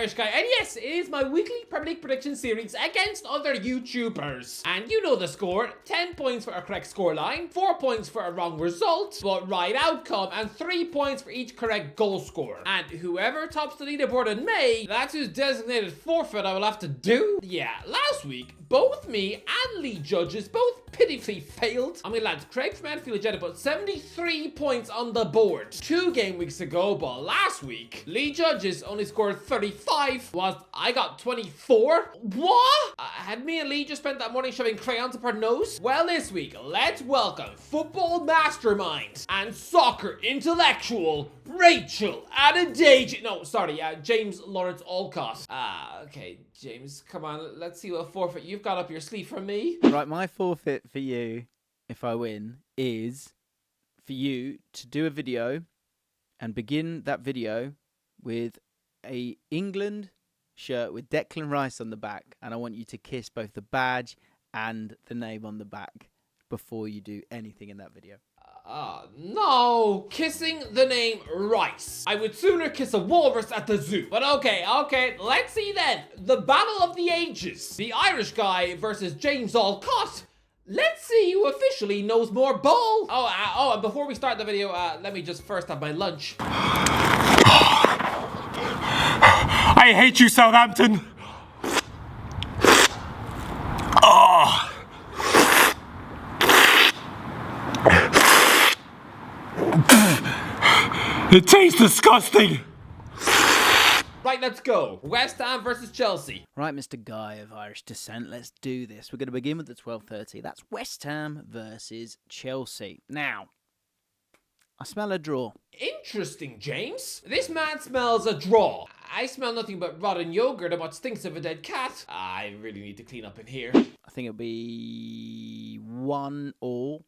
Irish Guy, and yes, it is my weekly Premier League prediction series against other YouTubers. And you know the score, 10 points for a correct scoreline, 4 points for a wrong result, but right outcome, and 3 points for each correct goal scorer. And whoever tops the leaderboard in May, that's whose designated forfeit I will have to do. Yeah, last week, both me and Lee Judges both pitifully failed. I mean, lads, Craig from Enfield Agenda put 73 points on the board 2 game weeks ago, but last week, Lee Judges only scored 35, whilst I got 24. What? Had me and Lee just spent that morning shoving crayons up our nose? Well, this week, let's welcome football mastermind and soccer intellectual Rachel James Lawrence Allcott. Okay, James, come on, let's see what forfeit you've got up your sleeve for me. Right, my forfeit for you, if I win, is for you to do a video and begin that video with a England shirt with Declan Rice on the back, and I want you to kiss both the badge and the name on the back before you do anything in that video. No, kissing the name Rice. I would sooner kiss a walrus at the zoo. But okay, let's see then. The battle of the ages. The Irish Guy versus James Allcott. Let's see who officially knows more ball. And before we start the video, let me just first have my lunch. I hate you, Southampton. Oh. It tastes disgusting. Right, let's go. West Ham versus Chelsea. Right, Mr. Guy of Irish descent, let's do this. We're going to begin with the 12:30. That's West Ham versus Chelsea. Now, I smell a draw. Interesting, James. This man smells a draw. I smell nothing but rotten yogurt and what stinks of a dead cat. I really need to clean up in here. I think it'll be 1-1,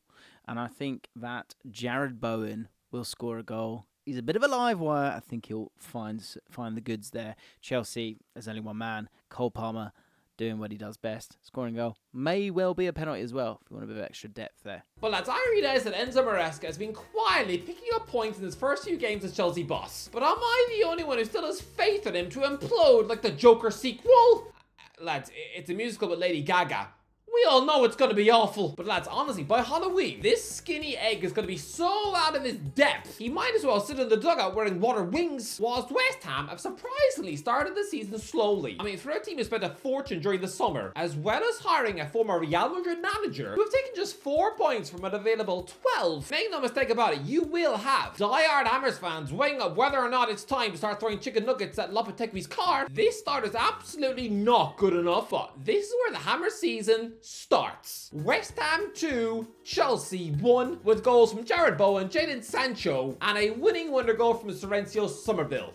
and I think that Jared Bowen will score a goal. He's a bit of a live wire. I think he'll find the goods there. Chelsea, there's only one man. Cole Palmer doing what he does best. Scoring a goal. May well be a penalty as well, if you want a bit of extra depth there. Well, lads, I realise that Enzo Maresca has been quietly picking up points in his first few games as Chelsea boss. But am I the only one who still has faith in him to implode like the Joker sequel? Lads, it's a musical with Lady Gaga. We all know it's going to be awful. But lads, honestly, by Halloween, this skinny egg is going to be so out of his depth, he might as well sit in the dugout wearing water wings. Whilst West Ham have surprisingly started the season slowly. I mean, for a team who spent a fortune during the summer, as well as hiring a former Real Madrid manager, who have taken just 4 points from an available 12. Make no mistake about it, you will have die-hard Hammers fans weighing up whether or not it's time to start throwing chicken nuggets at Lopetegui's car. This start is absolutely not good enough, but this is where the Hammer season starts. West Ham 2, Chelsea 1, with goals from Jared Bowen, Jadon Sancho, and a winning wonder goal from Silencio Somerville.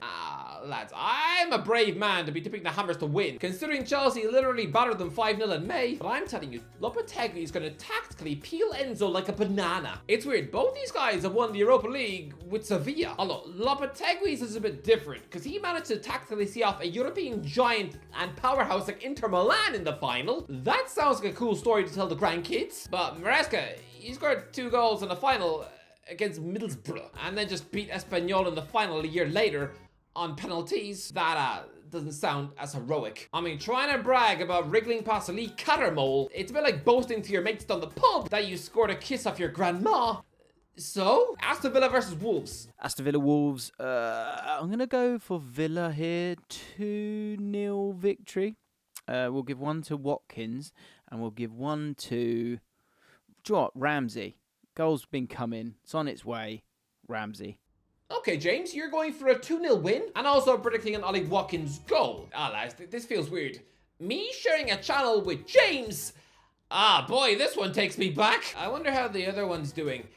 Lads, I'm a brave man to be tipping the Hammers to win, considering Chelsea literally battered them 5-0 in May. But I'm telling you, Lopetegui is going to tactically peel Enzo like a banana. It's weird, both these guys have won the Europa League with Sevilla. Although Lopetegui's is a bit different, because he managed to tactically see off a European giant and powerhouse like Inter Milan in the final. That sounds like a cool story to tell the grandkids. But Maresca, he scored 2 goals in the final against Middlesbrough, and then just beat Espanyol in the final a year later on penalties. That doesn't sound as heroic. I mean, trying to brag about wriggling past a Lee Cattermole, it's a bit like boasting to your mates down the pub that you scored a kiss off your grandma. So, Aston Villa versus Wolves. Aston Villa Wolves, I'm going to go for Villa here. 2-0 victory. We'll give 1 to Watkins, and we'll give 1 to Ramsey. Goal's been coming. It's on its way. Ramsey. Okay, James, you're going for a 2-0 win and also predicting an Ollie Watkins goal. Lads, this feels weird. Me sharing a channel with James? Boy, this one takes me back. I wonder how the other one's doing.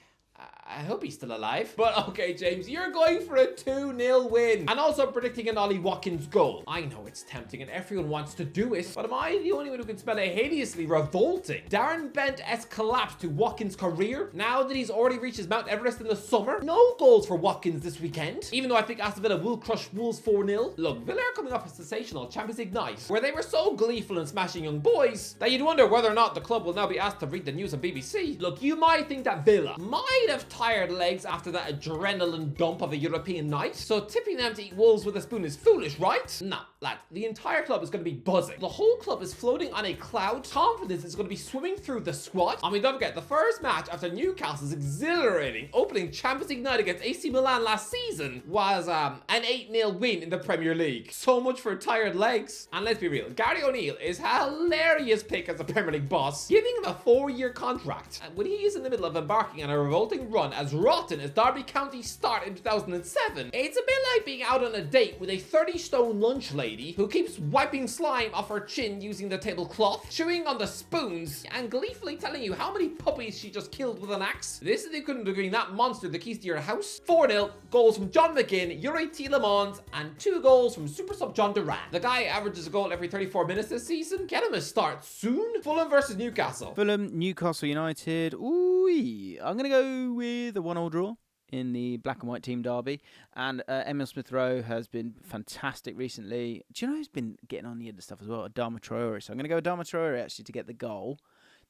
I hope he's still alive. But okay, James, you're going for a 2-0 win and also predicting an Ollie Watkins goal. I know it's tempting and everyone wants to do it, but am I the only one who can spell a hideously revolting Darren Bent-esque collapse to Watkins' career now that he's already reached his Mount Everest in the summer? No goals for Watkins this weekend, even though I think Aston Villa will crush Wolves 4-0. Look, Villa are coming off a sensational Champions League night where they were so gleeful in smashing young boys that you'd wonder whether or not the club will now be asked to read the news on BBC. Look, you might think that Villa might of tired legs after that adrenaline dump of a European night, so tipping them to eat wolves with a spoon is foolish, right? Nah, lad, the entire club is going to be buzzing. The whole club is floating on a cloud. Confidence is going to be swimming through the squad. I mean, don't forget, the first match after Newcastle's exhilarating opening Champions League night against AC Milan last season was an 8-0 win in the Premier League. So much for tired legs. And let's be real, Gary O'Neill is a hilarious pick as a Premier League boss, giving him a 4-year contract. And when he is in the middle of embarking on a revolting run as rotten as Derby County's start in 2007, it's a bit like being out on a date with a 30-stone lunch lady who keeps wiping slime off her chin using the tablecloth, chewing on the spoons, and gleefully telling you how many puppies she just killed with an axe. This is the equivalent of giving that monster the keys to your house. 4-0, goals from John McGinn, Yuri Tielemans, and 2 goals from super sub John Duran. The guy averages a goal every 34 minutes this season. Get him a start soon. Fulham versus Newcastle. Fulham, Newcastle United. Ooh, I'm going to go with a 1-1 draw in the black and white team derby. And Emil Smith-Rowe has been fantastic recently. Do you know who's been getting on the other stuff as well? Adama Traore. So I'm going to go with Adama Traore actually to get the goal.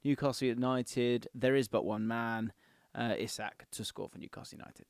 Newcastle United, there is but one man, Isak, to score for Newcastle United.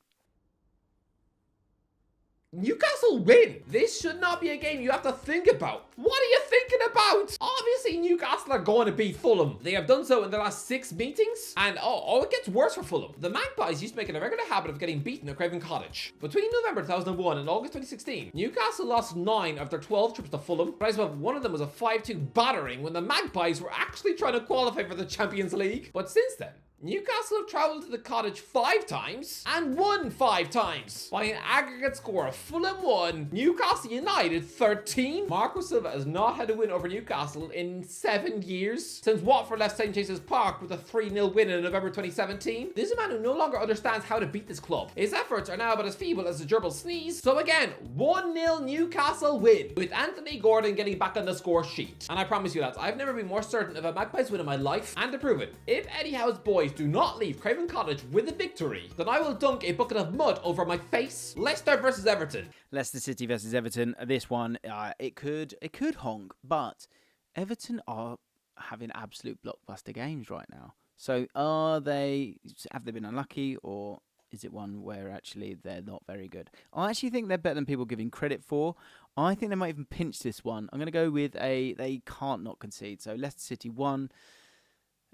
Newcastle win. This should not be a game you have to think about. What are you thinking about? Obviously, Newcastle are going to beat Fulham. They have done so in the last 6 meetings. And it gets worse for Fulham. The Magpies used to make it a regular habit of getting beaten at Craven Cottage. Between November 2001 and August 2016, Newcastle lost 9 of their 12 trips to Fulham. Price of one of them was a 5-2 battering when the Magpies were actually trying to qualify for the Champions League. But since then, Newcastle have travelled to the Cottage 5 times and won 5 times by an aggregate score of Fulham 1, Newcastle United 13. Marco Silva has not had a win over Newcastle in 7 years since Watford left St James's Park with a 3-0 win in November 2017. This is a man who no longer understands how to beat this club. His efforts are now about as feeble as a gerbil sneeze. So again, 1-0 Newcastle win with Anthony Gordon getting back on the score sheet. And I promise you lads, I've never been more certain of a Magpies win in my life. And to prove it, if Eddie Howe's boys do not leave Craven Cottage with a victory, then I will dunk a bucket of mud over my face. Leicester versus Everton. Leicester City versus Everton. This one, it could honk, but Everton are having absolute blockbuster games right now. So have they been unlucky, or is it one where actually they're not very good? I actually think they're better than people giving credit for. I think they might even pinch this one. I'm going to go with they can't not concede. So Leicester City 1.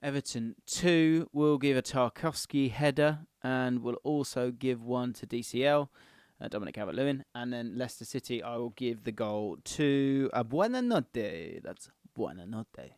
Everton 2, we'll give a Tarkowski header, and we'll also give one to DCL, Dominic Calvert-Lewin, and then Leicester City, I will give the goal to Buonanotte. That's Buonanotte.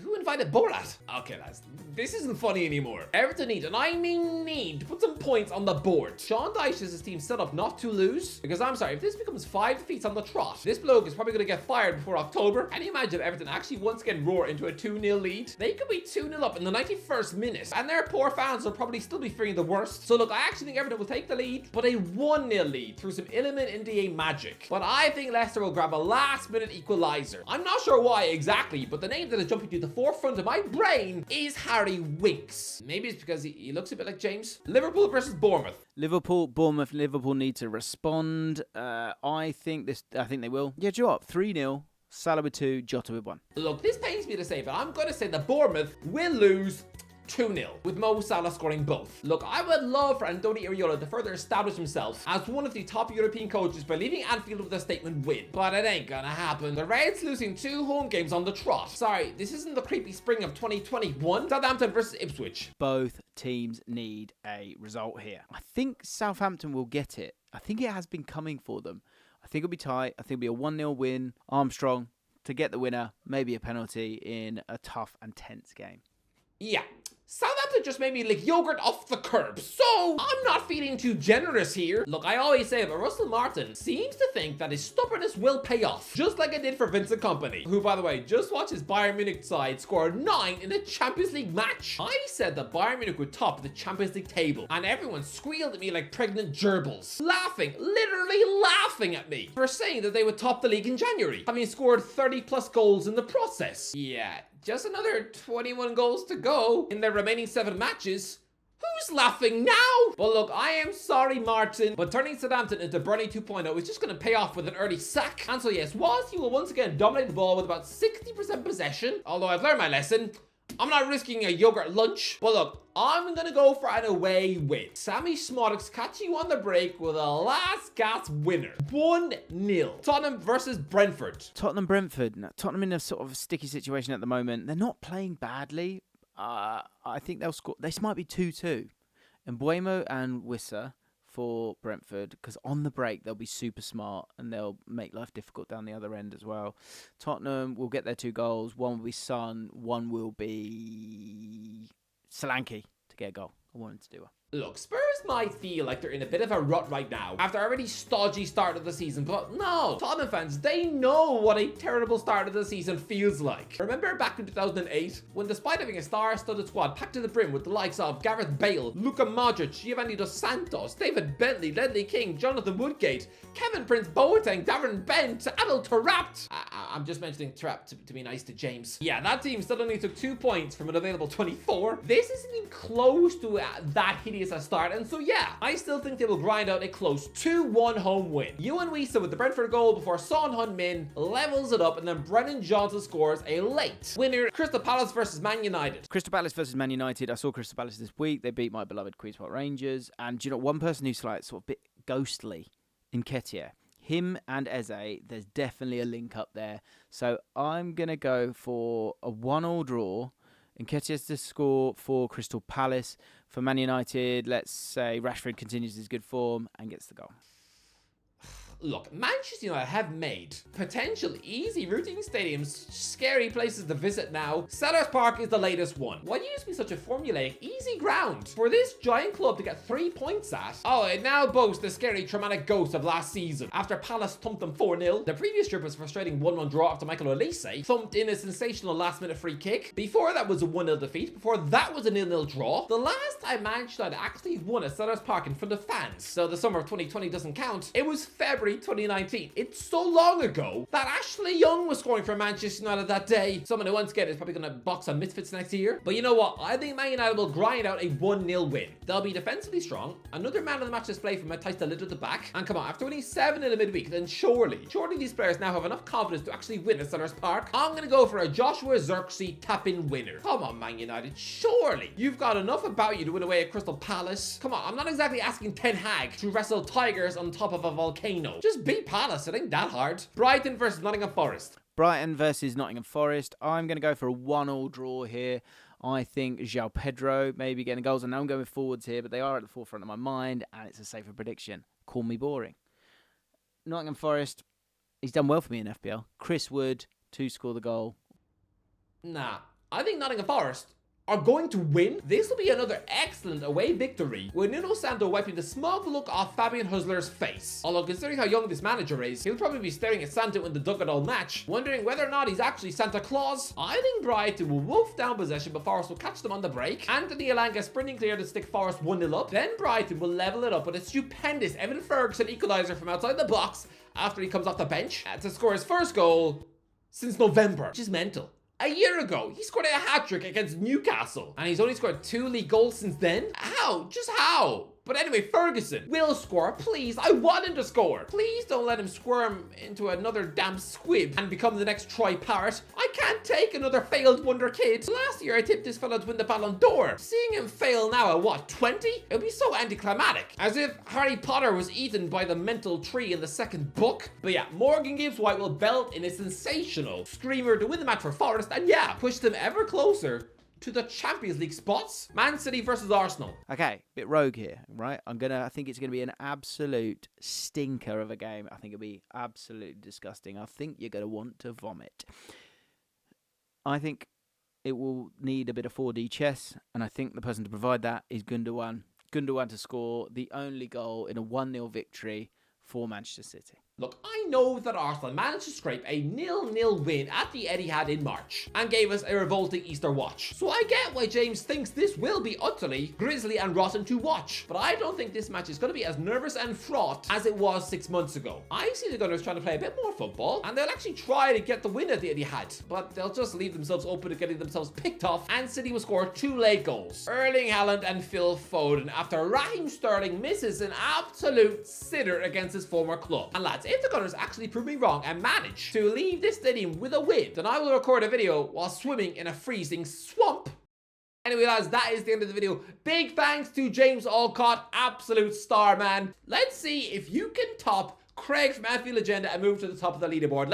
Who invited Borat? Okay, lads, this isn't funny anymore. Everton need, and I mean need, to put some points on the board. Sean Dyche has his team set up not to lose, because I'm sorry, if this becomes 5 defeats on the trot, this bloke is probably going to get fired before October. Can you imagine if Everton actually once again roar into a 2-0 lead? They could be 2-0 up in the 91st minute, and their poor fans will probably still be fearing the worst. So look, I actually think Everton will take the lead, but a 1-0 lead through some Iliman Ndiaye magic. But I think Leicester will grab a last-minute equaliser. I'm not sure why exactly, but the name that is jumping to the forefront of my brain is Harry Winks. Maybe it's because he looks a bit like James. Liverpool versus Bournemouth. Bournemouth. Liverpool need to respond. I think they will. Yeah, do you know what? 3-0. Salah with 2, Jota with 1. Look, this pains me to say, but I'm going to say that Bournemouth will lose 2-0, with Mo Salah scoring both. Look, I would love for Andoni Iraola to further establish himself as one of the top European coaches by leaving Anfield with a statement win, but it ain't gonna happen. The Reds losing 2 home games on the trot. Sorry, this isn't the creepy spring of 2021. Southampton versus Ipswich. Both teams need a result here. I think Southampton will get it. I think it has been coming for them. I think it'll be tight. I think it'll be a 1-0 win. Armstrong to get the winner, maybe a penalty in a tough and tense game. Yeah. Southampton just made me lick yogurt off the curb, so I'm not feeling too generous here. Look, I always say it, but Russell Martin seems to think that his stubbornness will pay off, just like it did for Vincent Kompany, who, by the way, just watched his Bayern Munich side score 9 in a Champions League match. I said that Bayern Munich would top the Champions League table, and everyone squealed at me like pregnant gerbils, laughing, literally laughing at me for saying that they would top the league in January, having scored 30 plus goals in the process. Yeah. Just another 21 goals to go in their remaining 7 matches. Who's laughing now? Well, look, I am sorry, Martin, but turning Southampton into Bernie 2.0 is just going to pay off with an early sack. And so, yes, whilst he will once again dominate the ball with about 60% possession, although I've learned my lesson, I'm not risking a yogurt lunch. But look, I'm going to go for an away win. Sammy Smodix catching you on the break with a last gasp winner. 1-0. Tottenham versus Brentford. Brentford. Now, Tottenham in a sort of sticky situation at the moment. They're not playing badly. I think they'll score. This might be 2-2. And Mbuemo and Wissa for Brentford, because on the break they'll be super smart and they'll make life difficult down the other end as well. Tottenham will get their 2 goals. One will be Son, one will be Solanke to get a goal. I want him to do well. Look, Spurs might feel like they're in a bit of a rut right now after a already stodgy start of the season, but no, Tottenham fans, they know what a terrible start of the season feels like. Remember back in 2008, when despite having a star-studded squad packed to the brim with the likes of Gareth Bale, Luka Modric, Giovanni Dos Santos, David Bentley, Ledley King, Jonathan Woodgate, Kevin Prince Boateng, Darren Bent, Adel Taarabt. I'm just mentioning Taarabt to be nice to James. Yeah, that team still only took 2 points from an available 24. This isn't even close to that hideous a start, and so yeah, I still think they will grind out a close 2-1 home win. Ewan Wissa with the Brentford goal before Son Heung-min levels it up, and then Brennan Johnson scores a late winner. Crystal Palace versus Man United. Crystal Palace versus Man United. I saw Crystal Palace this week. They beat my beloved Queen's Park Rangers, and do you know one person who's like sort of a bit ghostly? Nketiah. Him and Eze, there's definitely a link up there. So I'm going to go for a 1-1 draw. Nketiah to score for Crystal Palace. For Man United, let's say Rashford continues his good form and gets the goal. Look, Manchester United have made potential easy routine stadiums scary places to visit now. Selhurst Park is the latest one. Why used to be such a formulaic, easy ground for this giant club to get 3 points at? Oh, it now boasts the scary, traumatic ghost of last season. After Palace thumped them 4-0, the previous trip was a frustrating 1-1 draw after Michael Olise thumped in a sensational last-minute free kick. Before that was a 1-0 defeat. Before that was a 0-0 draw. The last time Manchester United actually won at Selhurst Park in front of fans, so the summer of 2020 doesn't count, it was February 2019. It's so long ago that Ashley Young was scoring for Manchester United that day. Someone who wants to get it is probably going to box on Misfits next year. But you know what? I think Man United will grind out a 1-0 win. They'll be defensively strong. Another man of the match display from Matthijs de Ligt at the back. And come on, after winning 7 in the midweek, then surely these players now have enough confidence to actually win at Selhurst Park. I'm going to go for a Joshua Zirkzee tap-in winner. Come on, Man United. Surely you've got enough about you to win away at Crystal Palace. Come on, I'm not exactly asking Ten Hag to wrestle tigers on top of a volcano. Just beat Palace. It ain't that hard. Brighton versus Nottingham Forest. Brighton versus Nottingham Forest. I'm going to go for a 1-1 draw here. I think João Pedro may be getting goals. I know I'm going with forwards here, but they are at the forefront of my mind, and it's a safer prediction. Call me boring. Nottingham Forest, he's done well for me in FPL. Chris Wood to score the goal. Nah, I think Nottingham Forest are going to win. This will be another excellent away victory with Nuno Santo wiping the smug look off Fabian Husler's face. Although considering how young this manager is, he'll probably be staring at Santo in the dugout all match, wondering whether or not he's actually Santa Claus. I think Brighton will wolf down possession, but Forest will catch them on the break. Anthony Elanga sprinting clear to stick Forest 1-0 up. Then Brighton will level it up with a stupendous Evan Ferguson equaliser from outside the box after he comes off the bench to score his first goal since November, which is mental. A year ago, he scored a hat-trick against Newcastle, and he's only scored 2 league goals since then? How? Just how? But anyway, Ferguson will score. Please, I want him to score. Please don't let him squirm into another damn squib and become the next Troy Parrott. I can't take another failed wonder kid. Last year, I tipped this fella to win the Ballon d'Or. Seeing him fail now at what, 20? It would be so anticlimactic. As if Harry Potter was eaten by the mental tree in the second book. But yeah, Morgan Gibbs White will belt in a sensational screamer to win the match for Forest, and yeah, push them ever closer to the Champions League spots. Man City versus Arsenal. Okay, bit rogue here, right? I think it's gonna be an absolute stinker of a game. I think it'll be absolutely disgusting. I think you're gonna want to vomit. I think it will need a bit of 4D chess, and I think the person to provide that is Gundogan. Gundogan to score the only goal in a 1-0 victory for Manchester City. Look, I know that Arsenal managed to scrape a 0-0 win at the Etihad in March and gave us a revolting Easter watch. So I get why James thinks this will be utterly grisly and rotten to watch. But I don't think this match is going to be as nervous and fraught as it was 6 months ago. I see the Gunners trying to play a bit more football, and they'll actually try to get the win at the Etihad, but they'll just leave themselves open to getting themselves picked off, and City will score 2 late goals. Erling Haaland and Phil Foden after Raheem Sterling misses an absolute sitter against his former club. And lads, if the Gunners actually prove me wrong and manage to leave this stadium with a win, then I will record a video while swimming in a freezing swamp Anyway, lads, that is the end of the video. Big thanks to James Allcott, absolute star, man. Let's see if you can top Craig from Anfield Agenda and move to the top of the leaderboard.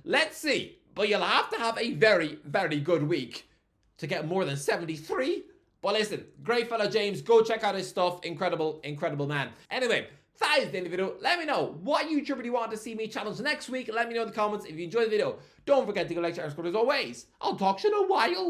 Let's see. But you'll have to have a very, very good week to get more than 73. But listen, great fella James. Go check out his stuff. Incredible, incredible man. Anyway, that is the end of the video. Let me know what YouTuber do you want to see me challenge next week. Let me know in the comments if you enjoyed the video. Don't forget to go like, share, and subscribe as always. I'll talk to you in a while.